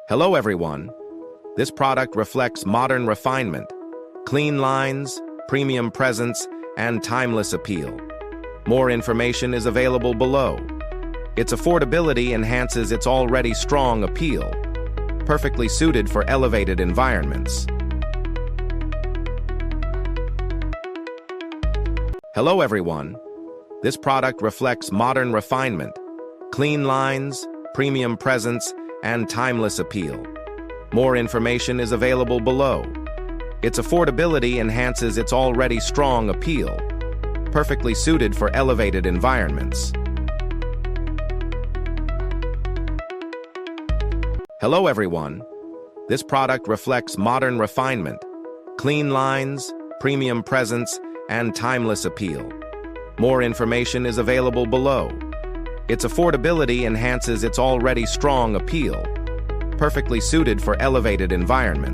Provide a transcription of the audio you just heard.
Hello everyone. This product reflects modern refinement, clean lines, premium presence, and timeless appeal. More information is available below. Its affordability enhances its already strong appeal, perfectly suited for elevated environments. Hello everyone. This product reflects modern refinement, clean lines, premium presence, and timeless appeal. More information is available below. Its affordability enhances its already strong appeal, perfectly suited for elevated environments. Hello everyone. This product reflects modern refinement, clean lines, premium presence, and timeless appeal. More information is available below. Its affordability enhances its already strong appeal, perfectly suited for elevated environments.